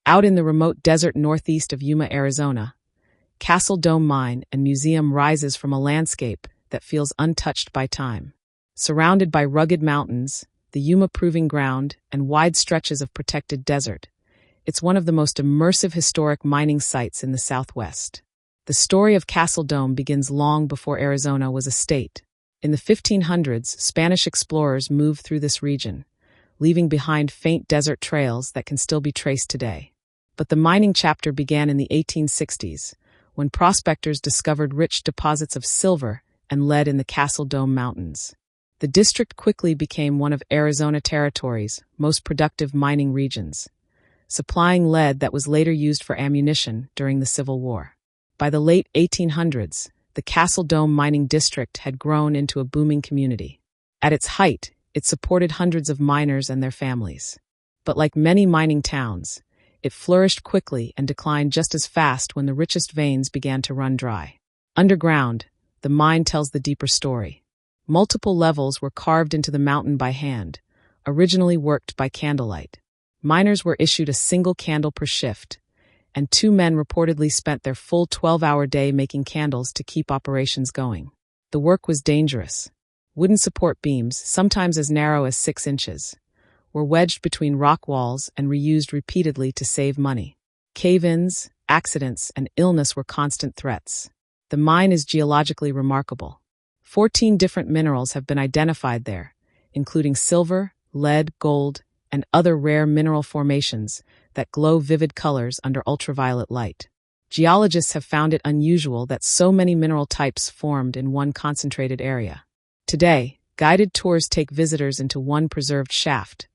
Out in the remote desert northeast of Yuma, Arizona, Castle Dome Mine and Museum rises from a landscape that feels untouched by time. Surrounded by rugged mountains, the Yuma Proving Ground, and wide stretches of protected desert, it's one of the most immersive historic mining sites in the Southwest. The story of Castle Dome begins long before Arizona was a state. In the 1500s, Spanish explorers moved through this region, leaving behind faint desert trails that can still be traced today. But the mining chapter began in the 1860s, when prospectors discovered rich deposits of silver and lead in the Castle Dome Mountains. The district quickly became one of Arizona Territory's most productive mining regions, supplying lead that was later used for ammunition during the Civil War. By the late 1800s, the Castle Dome mining district had grown into a booming community. At its height, it supported hundreds of miners and their families. But like many mining towns, it flourished quickly and declined just as fast when the richest veins began to run dry. Underground, the mine tells the deeper story. Multiple levels were carved into the mountain by hand, originally worked by candlelight. Miners were issued a single candle per shift, and 2 men reportedly spent their full 12-hour day making candles to keep operations going. The work was dangerous. Wooden support beams, sometimes as narrow as 6 inches, were wedged between rock walls and reused repeatedly to save money. Cave-ins, accidents, and illness were constant threats. The mine is geologically remarkable. 14 different minerals have been identified there, including silver, lead, gold, and other rare mineral formations that glow vivid colors under ultraviolet light. Geologists have found it unusual that so many mineral types formed in one concentrated area. Today, guided tours take visitors into one preserved shaft,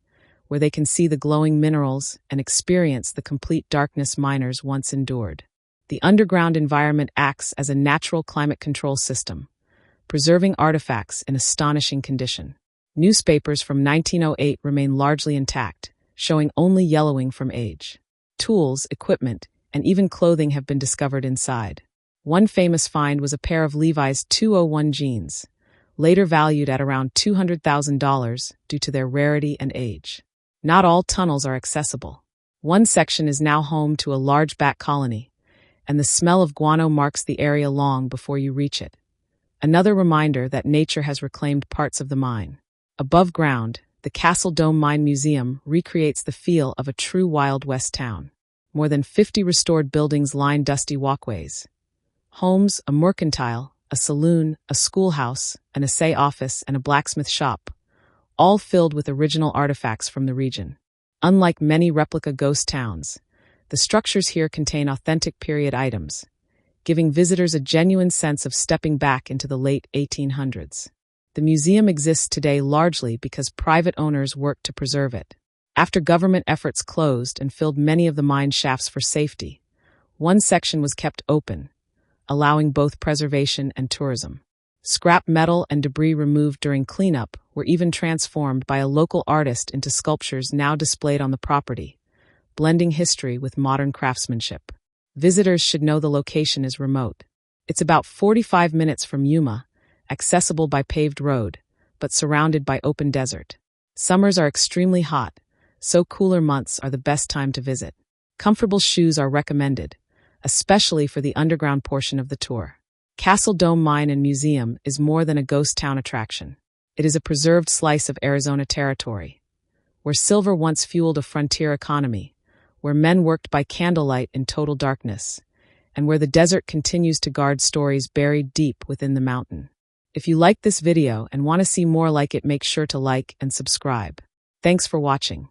where they can see the glowing minerals and experience the complete darkness miners once endured. The underground environment acts as a natural climate control system, preserving artifacts in astonishing condition. Newspapers from 1908 remain largely intact, showing only yellowing from age. Tools, equipment, and even clothing have been discovered inside. One famous find was a pair of Levi's 201 jeans, later valued at around $200,000 due to their rarity and age. Not all tunnels are accessible. One section is now home to a large bat colony, and the smell of guano marks the area long before you reach it. Another reminder that nature has reclaimed parts of the mine. Above ground, the Castle Dome Mine Museum recreates the feel of a true Wild West town. More than 50 restored buildings line dusty walkways. Homes, a mercantile, a saloon, a schoolhouse, an assay office, and a blacksmith shop, all filled with original artifacts from the region. Unlike many replica ghost towns, the structures here contain authentic period items, giving visitors a genuine sense of stepping back into the late 1800s. The museum exists today largely because private owners worked to preserve it. After government efforts closed and filled many of the mine shafts for safety, one section was kept open, allowing both preservation and tourism. Scrap metal and debris removed during cleanup were even transformed by a local artist into sculptures now displayed on the property, blending history with modern craftsmanship. Visitors should know the location is remote. It's about 45 minutes from Yuma, accessible by paved road, but surrounded by open desert. Summers are extremely hot, so cooler months are the best time to visit. Comfortable shoes are recommended, especially for the underground portion of the tour. Castle Dome Mine and Museum is more than a ghost town attraction. It is a preserved slice of Arizona Territory, where silver once fueled a frontier economy, where men worked by candlelight in total darkness, and where the desert continues to guard stories buried deep within the mountain. If you liked this video and want to see more like it, make sure to like and subscribe. Thanks for watching.